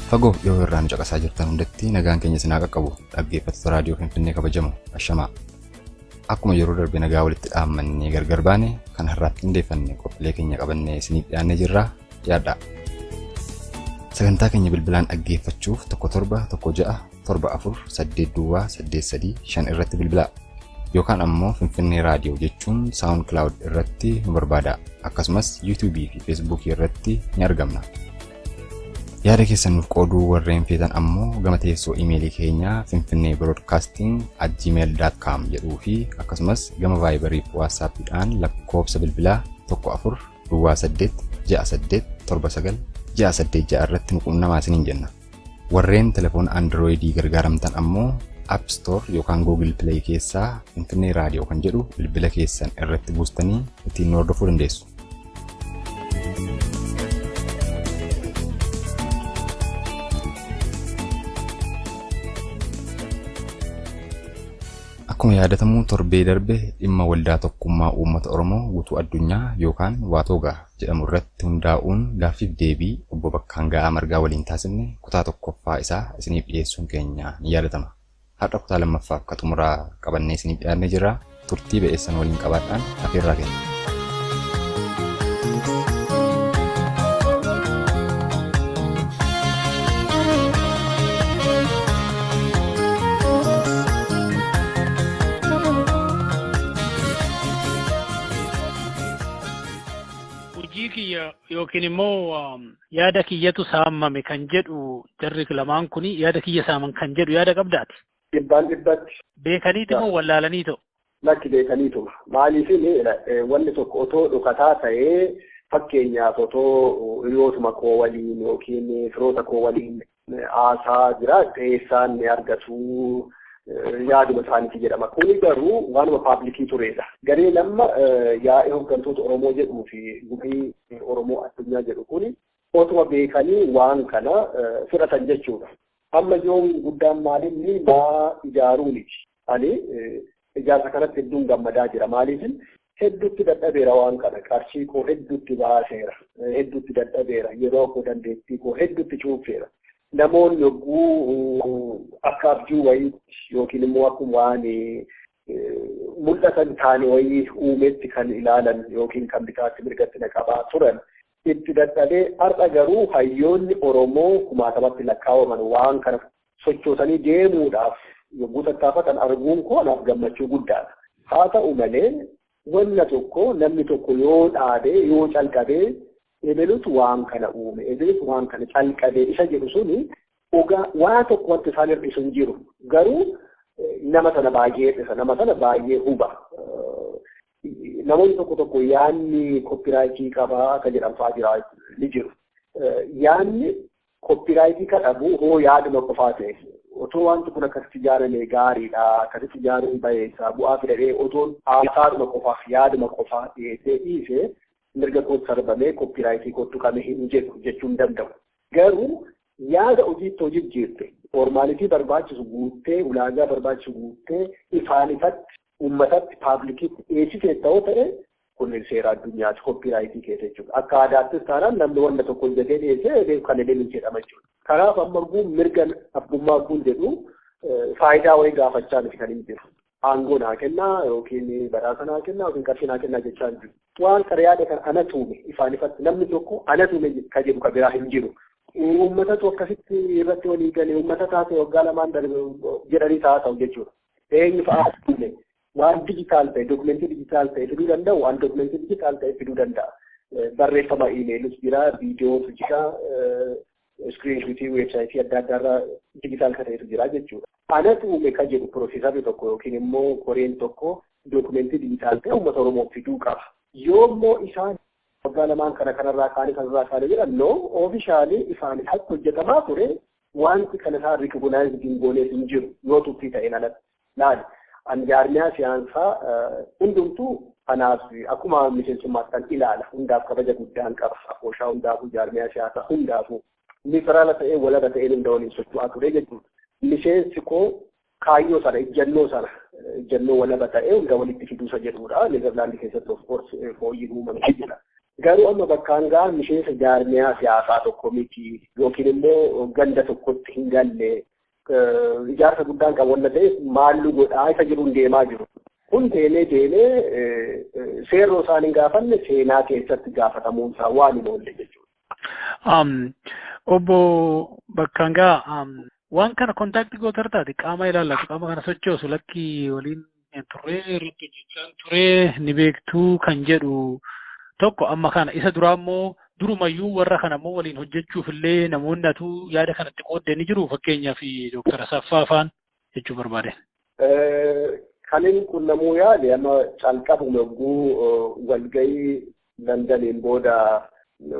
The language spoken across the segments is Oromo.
Fagoo yoo irraan caqasaa jirtan hundatti nagaan keenya sinaa qaqqabu dhaggeeffattoota raadiyoo Finfinnee kabajamu ashamaa. Akkuma yeroo darbe nagaa walitti dhaammannee gargar baane kan har'aatti qindeeffanne qophiilee keenya qabannee isiniif dhiyaannee jirra yaadda. Sagantaa keenya bilbilaan dhaggeeffachuuf 1716748283 irratti bilbilaa yookaan ammoo Finfinnee raadiyoo jechuun SoundCloud irratti nu barbaada. Akkasumas YouTube fi Facebook irratti ni argamna. Yaada keessan nuuf qooduu warreen feetan ammoo gama teessoo iimeelii keenya finfinneebroadcasting@gmail.com jedhuu fi akkasumas gama Viberii fi WhatsAppidhaan lakkoofsa bilbilaa 1428687968 irratti nu qunnamaa isiniin jenna. Warreen telefoona Androidii gargaaramtan ammoo App Store yookaan Google Play keessaa Finfinnee raadiyoo kan jedhu bilbila keessan irratti buustanii ittiin nu hordofuu dandeessu. Akkuma yaadatamu torbee darbe dhimma waldaa tokkummaa uummata Oromoo guutuu addunyaa yookaan WTUOGA jedhamu irratti hundaa'uun gaaffiif deebii obbo Bakkaang'aa Margaa waliin taasifne kutaa tokkoffaa isaa isiniif dhiyeessuun keenya ni yaadatama. Har'a kutaa lammaffaaf ka xumuraa qabannee isiniif dhiyaannee jirra. Turtii ba'eessan waliin qabaadhaan afeerraa keenya. Yookiin immoo yaada kiyyatu saamame kan jedhu jarri lamaan kuni yaada kiyya saaman kan jedhu yaada qabdaati. Dhibbatti. Beekaniiti moo wallaalanii ta'u? Lakki beekaniitu. Maaliif wanni tokko otoo dhukataa ta'ee fakkeenyaaf otoo hiriyootuma koo waliin yookiin firoota koo waliin haasaa jiraate isaan ni argatu. Yaaduma isaaniiti jedhama. Kuni garuu waanuma paablikii turedha. Garee lamma yaa'ii hooggantoota Oromoo jedhuu fi gumii Oromoo addunyaa jedhu kuni otuma beekanii waan kana fudhatan jechuudha. Amma yoon guddaan maalinni maa ijaaruuniti. Ani ijaarsa kanatti hedduun gammadaa jira. Maaliifin hedduutti dadhabeera waan kana. Qarshii koo hedduutti baaseera. Hedduutti dadhabeera. Yeroo koo dandeettii koo hedduutti cuufeera. Namoonni yogguu akka abjuu wayii yookiin immoo akkuma waan mul'atan taane wayii uumetti kan ilaalan yookiin kan bitaatti mirgatti naqabaa turan itti dadhabee har'a garuu hayyoonni Oromoo kumaatamatti lakkaa'aman waan kana sochoosanii deemuudhaaf yogguu tattaafatan arguun koo anaaf gammachuu guddaadha. Haa ta'u malee wanna tokko namni tokko yoo dhaabee yoo calqabee ebelutu waan kana uume ebelutu waan kana calqabee isa jedhu suni ogaa waa tokko wanti isaan hir'isu hin jiru garuu nama sana baay'ee hir'isa nama sana baay'ee huba namoonni tokko yaanni koppiraayitii qabaa akka jedhamfaa jira ni jiru yaanni koppiraayitii kadhabu hoo yaaduma qofaa ta'e otoo wanti kun akkasitti ijaarame gaariidha akkasitti ijaaruun bayeessa bu'aa fidadhee otoo haasaadhuma qofaaf yaaduma qofaa dhiisee mirga koo sarbamee koppiraayitii kootu kame hin jedhu jechuun danda'u. Garuu yaada hojiitti hojii jirte formaalitii barbaachisu guuttee ulaagaa barbaachisu guuttee ifaan ifatti uummatatti paablikiitti dhiyeessitee ta'uu ta'e kunneen seera addunyaati koppiraayitii keessa jechuudha. Akka aadaattis taanaan namni wanta tokko hojjetee dhiyeessee kan inni jedhama jechuudha. Kanaaf amma mirga abbummaa kun jedhu faayidaa wayii gaafachaa miti kan hin jiru. Aangoo naa kennaa yookiin badhaasa naa kennaa yookiin qarshii naa kennaa jechaa hin jiru. Waan kana yaada kan ana tuume ifaan ifatti namni tokko ana tuume kan jedhu kan biraa hin jiru. Uummatatu akkasitti irratti walii galee uummata taate waggaa lamaan jedhanii ta'u jechuudha. Eenyu fa'aa tuume waan dijitaal ta'e dokumentii dijitaal ta'e fiduu danda'u waan dokumentii dijitaal ta'e fiduu danda'a. Barreeffama iimeelus jira viidiyootu jira iskiriinshuutii weebsaayitii adda addaarraa dijitaal ta'etu jira jechuudha. Ana tuume kan jedhu piroofeesarri tokko yookiin immoo koreen tokko dokumentii dijitaal ta'e uummata Oromoo fiduu qaba. Yoommoo isaan waggaa lamaan kanarraa kaanii jedhan oofishaalii ifaan akka hojjetamaa ture wanti kana isaan rikognaayizd hin gooneef hin jiru yoo tuffii ta'een alatti. Laali jaarmiyaa siyaasaa hundumtuu kanaaf akkuma miseensummaatti kan ilaala hundaaf kabaja guddaan qaba. Afooshaa hundaafuu jaarmiyaa siyaasaa hundaafuu liberaala ta'ee walaba ta'een hunda waliin socho'aa ture jechuudha. Miseensi koo kaayyoo sana ejjennoo walaba ta'ee hunda walitti fiduusa jedhudha. Neezerlaandii keessatti of course fooyyee uumame jira. Garuu amma Bakkaanga'aan miseensa jaarmiyaa siyaasaa tokko miti yookiin immoo ganda tokkotti hin galle ijaarsa guddaan qabu waan ta'eef maallu godhaa isa jiruun deemaa jiru. Kun deemee seeroo isaan hin gaafanne seenaa keessatti gaafatamuun isaa waan hin oolle jechuudha. Obbo Bakkaanga'aa waan kana kontaaktii gootar taate qaama ilaallatu qaama kana sochoosu lakkii waliin turree irratti hojjechaa turee ni beektuu kan jedhu tokko amma kana isa duraa immoo durumayyuu warra kana immoo waliin hojjechuuf illee namoonni atuu yaada kanatti qooddee ni jiru fakkeenyaaf Dr. Asaffaa Afaan jechuu barbaade. Kan inni qunnamuu yaade amma calqabuma yogguu walgahii Londaniin booda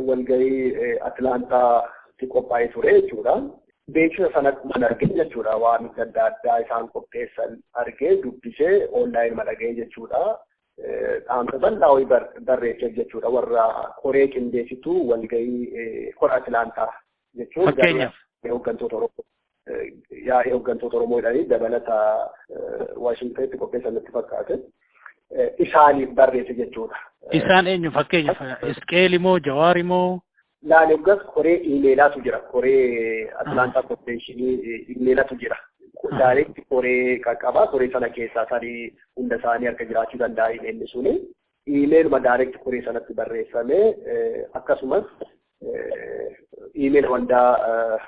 walgahii Atlaantaatti qophaa'ee ture jechuudha. Beeksisa sana man argee jechuudha waan adda addaa isaan qopheessan argee dubbisee onlaayinii madhagee jechuudha. Dhaamsa bal'aa barreessee jechuudha warra koree qindeessituu walgahii kora Atlaantaa jechuudha. Fakkeenyaaf. Hooggantoota Oromoo. Yaa'ii hooggantoota Oromoo jedhanii dabalata Waashingtanitti qopheessan natti fakkaate. Isaaniif barreesse jechuudha. Isaan eenyu fakkeenyaaf Isqeel moo Jawaar moo? Laan eeggas koree iimeelaatu jira. Koree Atlaantaa Korporeeshinii iimeelatu jira. Daayirekti koree qaqqabaa koree sana keessaa sadii hunda isaanii harka jiraachuu danda'a iimeelli suni. Iimeeluma daayirekti koree sanatti barreeffamee akkasumas iimeela hundaa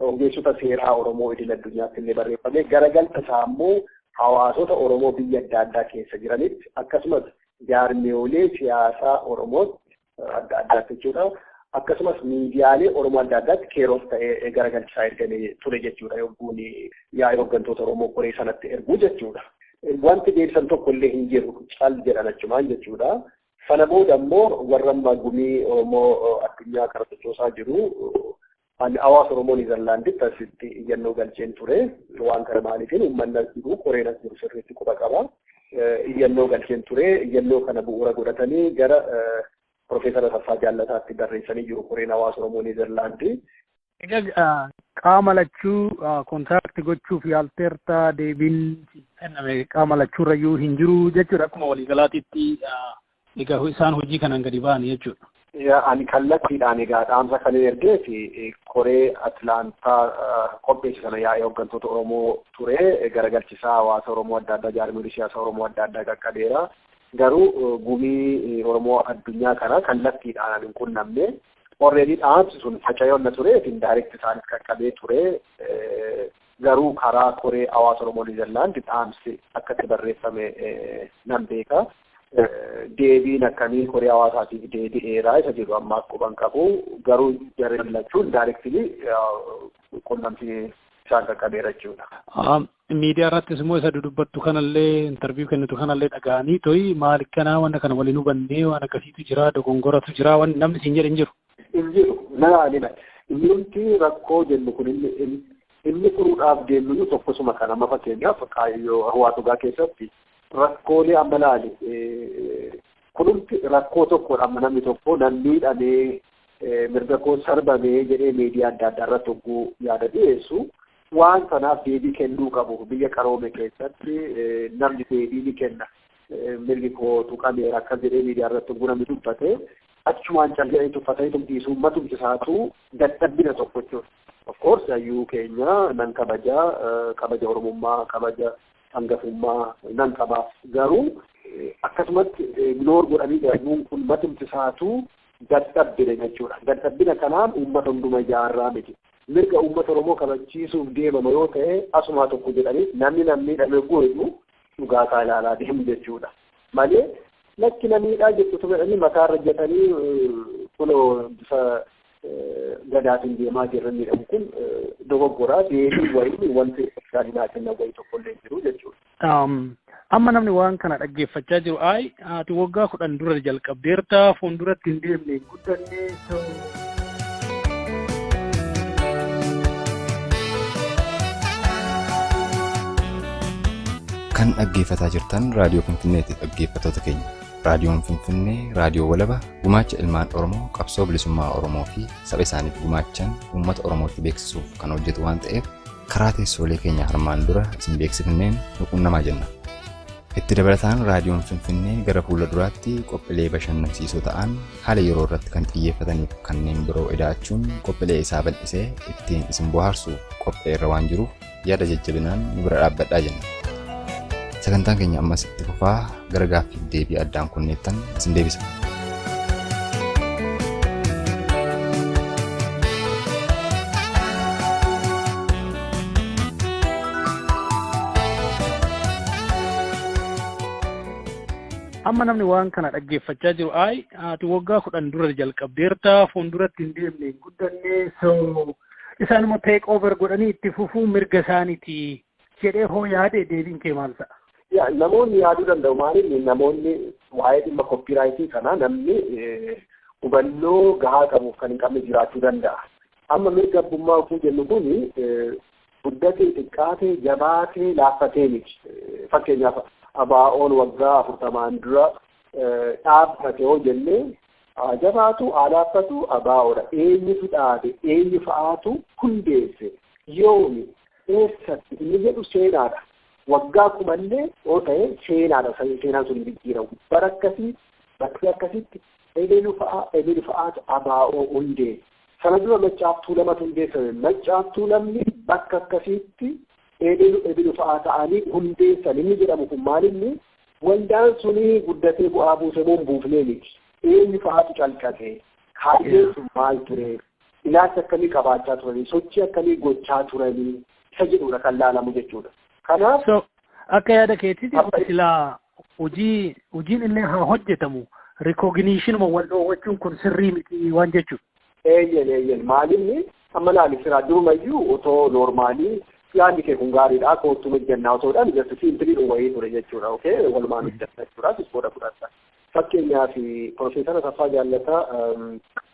ogeessota seeraa Oromoo idil addunyaatti illee barreeffamee garagalcha isaa immoo hawaasota Oromoo biyya adda addaa keessa jiranitti akkasumas jaarmiyoolee siyaasaa Oromootti adda addaatti jechuudha. Akkasumas miidiyaalee Oromoo adda addaatti keeroof ta'ee garagalchisaa ergamee ture jechuudha yogguun yaa'ii hooggantoota Oromoo koree sanatti erguu jechuudha. Wanti deebisan tokko illee hin jiru cal jedhan achumaan jechuudha. Sana booda immoo warra ammaa gumii Oromoo addunyaa kana sochoosaa jiru hawaasa Oromoo Niizerlaanditti asitti iyyannoo galcheen ture. Waan kana maaliifin uummanni as jiru koreen as jiru sirriitti quba qaba. Iyyannoo galcheen ture. Iyyannoo kana bu'uura godhatanii gara Profeesar Asaffaa Jaallataatti barreessanii jiru koreen hawaasa Oromoo Niizerlaandii. Egaa qaama lachuu kontaakti gochuuf yaalteerta deebiin kenname qaama lachuurrayyuu hin jiru jechuudha akkuma waliigalaatitti egaa isaan hojii kanaan gadi ba'an jechuudha. Ani kallattiidhaan egaa dhaamsa kan ergee fi koree Atlaantaa qopheesse sana yaa'ii hooggantoota Oromoo ture garagalchisaa hawaasa Oromoo adda addaa jaarmiyaalee siyaasa Oromoo adda addaa qaqqabeera. Garuu gumii Oromoo addunyaa kana kallattiidhaan hin qunnamne. Already dhaamsi sun faca'oonna ture indirect isaanis qaqqabee ture. Garuu karaa koree hawaasa Oromoo Niizerlaandi dhaamsi akkatti barreeffame nan beeka. Deebiin akkamii koree hawaasaatiif deebi'eeraa isa jedhu ammaaf quban qabu. Garuu jarri lachuun directly qunnamtii isaan qaqqabeera jechuudha. Miidiyaa irrattis immoo isa dudubbattu kanallee interview kennitu kanallee dhaga'anii to'i maal kanaa wanta kana waliin hubannee waan akkasiitu jira dogongoratu jira waan namni siin jedhe hin jiru. Hin jiru nagaadhina inni rakkoo jennu kun inni furuudhaaf deemnu tokkosuma kana amma fakkeenyaaf kaayyoo hawaasugaa keessatti rakkoolee amma laali kunumti rakkoo tokkodha amma namni tokko nan miidhamee mirga koo sarbamee jedhee miidiyaa adda addaa irratti hogguu yaada dhiyeessu. Waan kanaaf deebii kennuu qabu biyya qaroome keessatti namni deebii ni kenna. Mirgi koo tuqameera akkas jedhee miidiyaa irratti hogguu namni dubbate achumaan callee tuffatanii tumtiisuu matumtisaatu dadhabbina tokko jechuudha. Of course hayyuu keenya nan kabaja Oromummaa kabaja hangafummaa nan qabaaf garuu akkasumatti ignore godhanii darbuun kun matumtisaatu dadhabbina jechuudha. Dadhabbina kanaan uummata hunduma ijaarraa miti. Mirga uummata Oromoo kabachiisuuf deemama yoo ta'e asumaa tokko jedhanii namni miidhame gootu dhugaataa ilaalaa deemu jechuudha. Malee lakki namiidhaa jettu jedhanii mataa irra jetanii kunoo bifa gadaatiin deemaa jirran miidhamu kun dogoggoraa deebii wayii wanti gaadinaa kenna wayii tokko illee jiru jechuudha. Amma namni waan kana dhaggeeffachaa jiru ati waggaa 10 dura jalqabdeerta fuulduratti hin deemne guddannee kan dhaggeeffataa jirtan raadiyoo Finfinneeti dhaggeeffattoota keenya. Raadiyoon Finfinnee raadiyoo walaba gumaacha ilmaan Oromoo qabsoo bilisummaa Oromoo fi saba isaaniif gumaachan uummata Oromootti beeksisuuf kan hojjetu waan ta'eef karaa teessoolee keenya armaan dura isin beeksifneen nu qunnamaa jenna. Itti dabalataan raadiyoon Finfinnee gara fuula duraatti qophiilee bashannansiisoo ta'an haala yeroo irratti kan xiyyeeffataniif kanneen biroo ida'achuun qophiilee isaa bal'isee ittiin isin bohaarsu qopheerra waan jiruuf yaada jajjabinaan nu bira dhaabbadhaa jenna. Sagantaan keenya ammas itti fufaa gara gaaffii deebii addaan kunneettan isin deebisa. amma namni waan kana dhaggeeffachaa jiru ati waggaa 10 dura jalqabdeerta fuulduratti hin deemne guddanne so isaanuma take over godhanii itti fufuu mirga isaaniiti jedhee hoo yaade deebiin kee maal ta'a? Namoonni yaaduu danda'u maaliif namoonni waa'ee dhimma koppiraayitii kana namni hubannoo gahaa qabuuf kan hin qabne jiraachuu danda'a. Amma mirga abbummaa ofii jennu kun guddatee xiqqaatee jabaatee laaffatee miti. Fakkeenyaaf abaa'oon waggaa 40 dura dhaabbate yoo jennee jabaatu laaffatu abaa'oodha. Eenyutu dhaabe eenyu fa'aatu hundeesse yoomi eessatti inni jedhu seenaadha. Waggaa kumallee yoo ta'e seenaadha. Seenaan sun jijjiiramu. Bara akkasii bakki akkasitti ebeelu fa'aatu abaa'oo hundeesse. Sana dura maccaaftuu lamatu hundeessame. Maccaaftuu lamni bakka akkasitti ebeelu fa'aa ta'anii hundeessan. Inni jedhamu kun maalinni waldaan suni guddatee bu'aa buuse moo buufnee miti. Eenyu fa'aatu calqate. Kaayyeen sun maal ture? Ilaalcha akkamii qabaachaa turanii? Sochii akkamii gochaa turanii? Isa jedhudha kan laalamu jechuudha. Kanaaf akka yaada keetiitti silaa hojiin illee haa hojjetamu. Recognition wal dhoowwachuun kun sirrii miti waan jechuudha. Eeyyen maalinni amma laali siraa durumayyuu otoo noormaalii yaadni kee kun gaariidha koottuma jennaa otoodhaan jirtu fiiltiriidhu wayii ture jechuudha. Okay walumaan hojjeta jechuudha. Ispoora fudhata. Fakkeenyaaf Profeesara Saffaa Jaallataa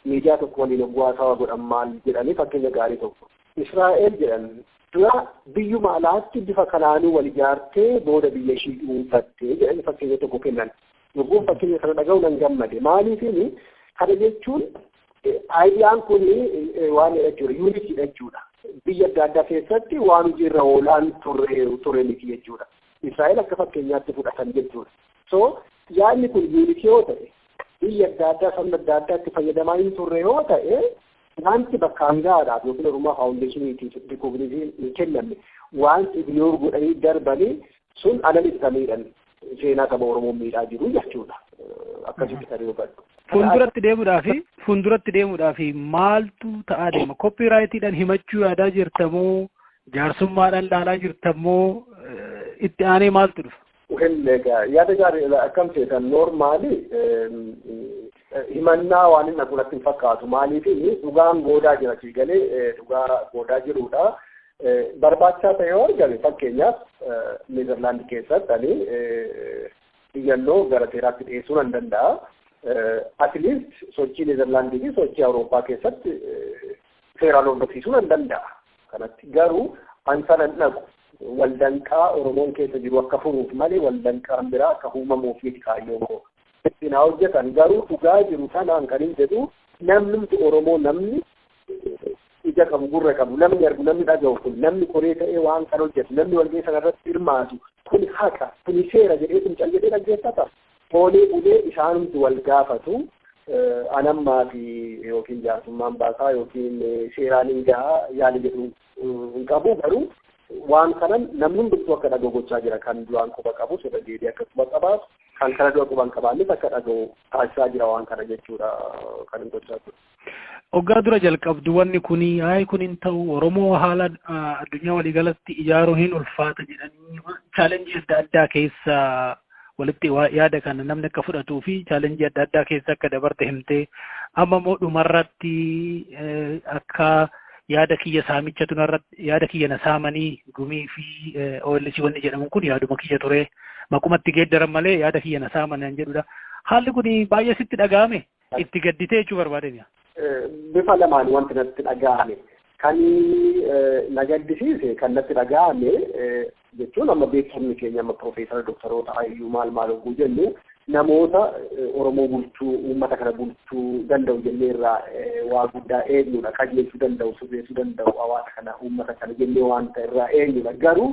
miidiyaa tokko waliin oguu haasawaa godhan maal jedhanii fakkeenya gaarii tokko. Israa'el jedhan dura biyyuma alaatti bifa kanaanuu wal ijaartee booda biyya ishii dhuunfattee jedhanii fakkeenya tokko kennan. Yogguun fakkeenya kana dhaga'u nan gammade. Maaliifini kana jechuun aayidiyaan kun waan jechuudha yuunitii jechuudha. Biyya adda addaa keessatti waan hojiirra oolaan turre miti jechuudha. Israa'el akka fakkeenyaatti fudhatan jechuudha. So yaadni kun yuunitii yoo ta'e biyya adda addaa sabni adda addaatti fayyadamaa hin turre yoo ta'e wanti bakkaangaadhaaf yookiin Oromoo faawundeeshiniitiif rikoognizii kenname wanti ignoor godhanii darbanii sun analistamiidhaan seenaa saba Oromoo miidhaa jiru jechuudha. Akkasitti kan hubadhu. Fuulduratti deemuudhaafi maaltu ta'aa deema? Koppiraayitiidhaan himachuu yaadaa jirtamoo jaarsummaadhaan laalaa jirtamoo itti aanee maaltu dhufa? Yaada gaarii akkam seetan noormaali himannaa waan inni akkulatti hin fakkaatu. Maaliif dhugaan goodaa jira galee dhugaa goodaa jirudha. Barbaachisaa ta'e yoo argame fakkeenyaaf Neezerlaandi keessatti iyyannoo gara seeraatti dhiyeessuu nan danda'a. Atleast sochii Neezerlaandii fi sochii Awurooppaa keessatti seeraan hordofsiisuu nan danda'a. Kanatti garuu ansana dhaqu waldanqaa Oromoon keessa jiru akka furuuf malee waldanqaan biraa akka uumamuuf miti kaayyoon koo. Ittiin haa hojjetan garuu dhugaa jiru kanaan kan hin jedhu namni Oromoo namni ija qabu gurra qabu namni argu namni dhaga'u kun namni koree ta'ee waan kan hojjetu namni walga'ii sanarratti hirmaatu kun haqa kun seera jedhee kun cal jedhee dhaggeeffata. Toolee bulee isaanumti wal gaafatu anammaa fi yookiin jaarsummaan baasaa yookiin seeraan hin gahaa yaali jedhu hin qabu garuu waan kanan namni hundumtuu akka dhaga'u gochaa jira kan duraan quba qabu soda deebii akka quba qabaatu kan kana dura quban qabaannis akka dhaga'u taasisaa jira waan kana jechuudha kan hin gochaa jiru. Waggaa dura jalqabdu wanni kuni kun hin ta'u Oromoo haala addunyaa waliigalatti ijaaruun hin ulfaata jedhanii chaalenjii adda addaa keessa walitti yaada kana namni akka fudhatuu fi chaalenjii adda addaa keessa akka dabarte himtee amma immoo dhumarratti akka yaada kiyya saamichatu narratti yaada kiyya na saamanii gumii fi OLC wanni jedhamu kun yaaduma kiyya ture maqumatti geeddaran malee yaada kiyya na saaman jedhudha. Haalli kun baay'ee sitti dhaga'ame itti gadditee jechuu barbaadeen. Bifa lamaan wanti natti dhaga'ame kan na gaddisiise kan natti dhaga'ame jechuun amma beekamni keenya amma Profeesara Dooktaroota Hayyuu maal oguu jennu namoota Oromoo bulchuu uummata kana bulchuu danda'u jennee irraa waa guddaa eenyudha qajeelchuu danda'u sirreessuu danda'u hawaasa kana uummata kana jennee waan ta'e irraa eenyudha garuu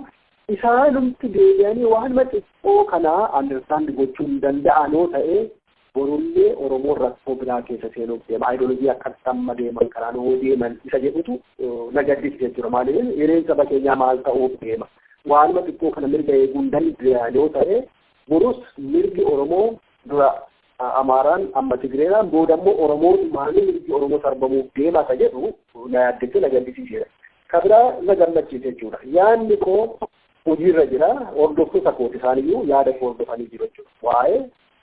isaanumti deebi'anii waan xiqqoo kanaa understand gochuu hin danda'anoo ta'e borullee Oromoon rakkoo biraa keessa seenuuf deema. Ayidooloojii akkasitti amma deeman kanaan hoo deeman isa jedhutu na gaddisiisa jechuudha. Maaliif hireen saba keenyaa maal ta'uuf deema. Waanuma xiqqoo kana mirga eeguu hin danda'anoo ta'e borus mirgi Oromoo dura Amaaraan amma Tigreedhaan booda immoo Oromoo maaliif mirgi Oromoo sarbamuuf deema isa jedhu na yaaddessee na gaddisiiseera. Kabiraa na gammachiise jechuudha. Yaadni koo hojiirra jira. Hordoftoota kooti isaaniyyuu yaada koo hordofanii jiru jechuudha. Waa'ee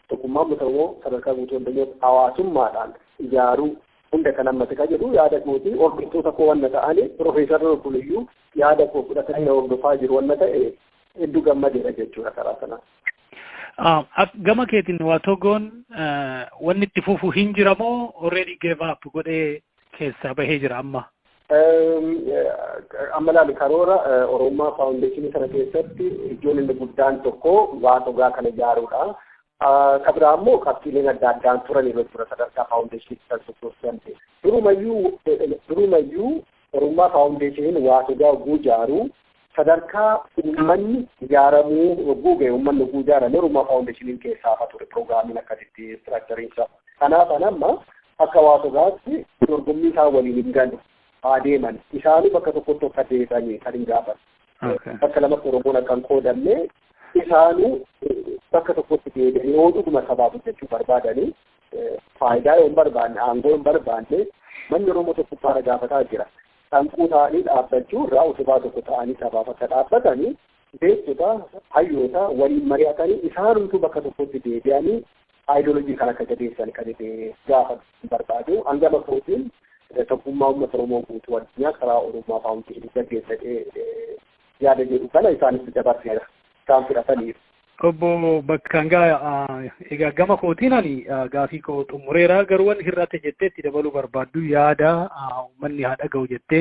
tokkummaa uummata Oromoo sadarkaa guutuu dandeenyuuf hawaasummaadhaan ijaaruu hunda kan hammate kan jedhu yaada kooti. Hordoftoota koo wanna ta'anii Profeesar Kuliyyuu yaada koo fudhatanii hordofaa jiru wanna ta'e hedduu gammadeera jechuudha karaa sanaan. Gama keetiin waa togoon wanni itti fufu hin jiramoo already gave up godhee keessaa bahee jira amma? Amma laali karoora Oromummaa Faawundeeshinii sana keessatti ijoon inni guddaan tokko waa togaa kana ijaaruudha. Kabiraa immoo qabxiileen adda addaan turan irra tura sadarkaa Faawundeeshinii kan sochoosan. Durumayyuu Oromummaa Faawundeeshiniin waa togaa oguu ijaaru sadarkaa uummanni ijaaramuu oguu ga'e uummanni oguu ijaarame Oromummaa Faawundeeshiniin keessaa hafa ture piroograamiin akkasitti istiraakchariinsa. Kanaaf amma akka waa togaatti dorgommii isaa waliin hin galu. Adeeman isaanii bakka tokkotti akka deebanii kan hin gaafatan. Bakka lamatti Oromoon akka hin qoodamne isaanii bakka tokkotti deebi'anii yoo dhuguma sabaaf hojjechuu barbaadanii faayidaa yoo hin barbaanne aangoo hin barbaanne manni Oromoo tokkummaadha gaafataa jira. Dhanquu ta'anii dhaabbachuu irraa utubaa tokko ta'anii sabaaf akka dhaabbatanii beektota hayyoota waliin mari'atanii isaanumtuu bakka tokkotti deebi'anii ayidooloojii kan akka jabeessan kan gaafatan barbaadu. Hanga bakkootiin tokkummaa uummata Oromoo guutuu addunyaa karaa Oromummaa Faawundeeshinii gaggeessatee yaada jedhu kana isaanitti dabarseera. Isaan fudhataniif. Obbo Bakkaang'aa egaa gama kootiin ani gaafii koo xumureera garuu wanni hir'ate jettee itti dabaluu barbaaddu yaada uummanni haa dhaga'u jettee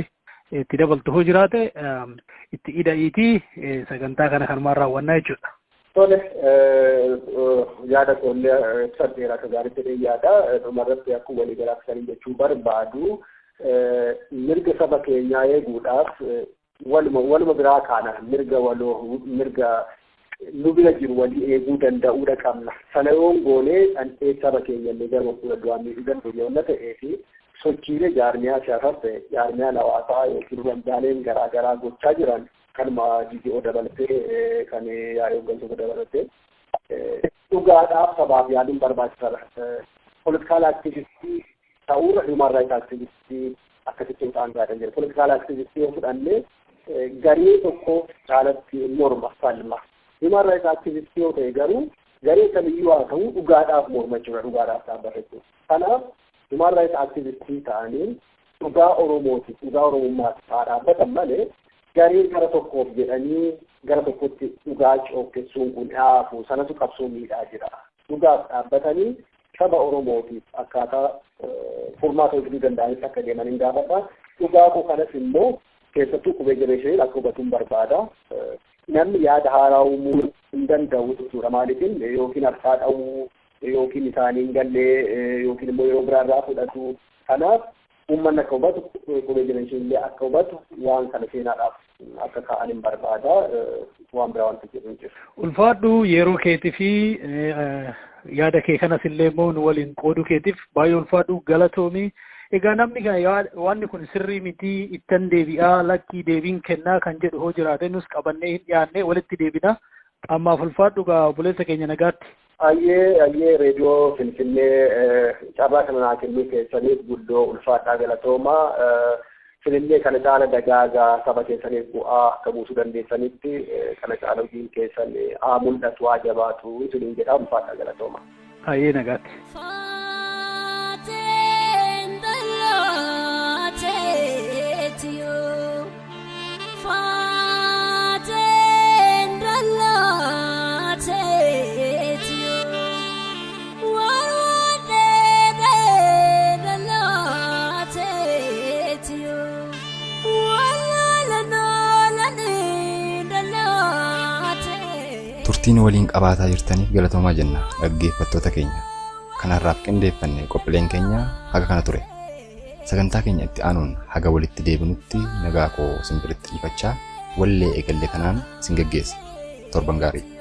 itti dabaltu hoo jiraate itti hidha'iitii sagantaa kana kanumaan raawwannaa jechuudha. Tole yaada koollee ibsadheera akka gaariitti yaada dhumarratti akkuma walii galaafsanii jechuu barbaadu mirga saba keenyaa eeguudhaaf waluma biraa kaana mirga nu bira jiru walii eeguu danda'uudha qabna. Sana yoon goonee dhandhee saba keenya illee gara fuula duraan miidhuu danda'u yoo ta'ee fi sochiilee jaarmiyaa siyaasaas ta'e jaarmiyaa hawaasaa yookiin waldaaleen garaa garaa gochaa jiran kanuma GTO dabalatee kan yaa'ii hooggantoota dabalatee dhugaadhaaf sabaaf yaaduun barbaachisaadha. Politikaal aktivistii ta'uurra human rights aktivistii akkasitti hin qaangaadan jira. Politikaal aktivistii yoo fudhannee garee tokko caalatti morma falma. Human rights aktivistii yoo ta'e garuu garee kamiyyuu haa ta'u dhugaadhaaf mormachuudha dhugaadhaaf dhaabbachuu. Kanaaf human rights aktivistii ta'anii dhugaa Oromooti dhugaa Oromummaatti haa dhaabbatan malee garee gara tokkoof jedhanii gara tokkotti dhugaa cookkessuun kun dhaafu sanatu qabsoo miidhaa jira. Dhugaaf dhaabbatanii saba Oromootiif akkaataa furmaata hojjetuu danda'anitti akka deeman hin gaafata. Dhugaa koo kanas immoo keessattuu qubee jabeessanii akka hubatuun barbaada. Namni yaada haaraa uumuu hin danda'u jechuudha. Maaliifin yookiin harkaa dha'uu yookiin isaanii hin gallee yookiin immoo yeroo biraarraa fudhatu. Kanaaf uummanni akka hubatu qubee jabeessanii akka hubatu waan kana seenaadhaaf akka ka'an hin barbaada. Waan biraa wanti jedhu hin jiru. Ulfaadhu yeroo keetii fi yaada kee kanas illee immoo nu waliin qooduu keetiif baay'ee ulfaadhu galatoomii. Egaa namni wanni kun sirrii miti ittan deebi'aa lakkii deebiin kennaa kan jedhu hoo jiraate nus qabannee hin dhiyaanne walitti deebina. Ammaaf ulfaadhu obboleessa keenya nagaatti. Ayyee reediyoo Finfinnee carraa kana naa kennuu keessaniif guddoo ulfaadhaa galatoomaa. Finfinnee kana caala dagaagaa saba keessaniif bu'aa akka buusuu dandeessanitti kana caala hojiin keessan haa mul'atu haa jabaatu isiniin jedhaa ulfaadhaa galatoomaa. Ayyee nagaatti. Turtiin waliin qabaataa jirtaniif galatoomaa jenna dhaggeeffattoota keenya. Kanarraaf qindeeffanne qophiileen keenya haga kana ture. Sagantaa keenya itti aanuun haga walitti deebinutti nagaa koo simbiritti dhiifachaa wallee eegalle kanaan sin geggeessa. Torban gaarii.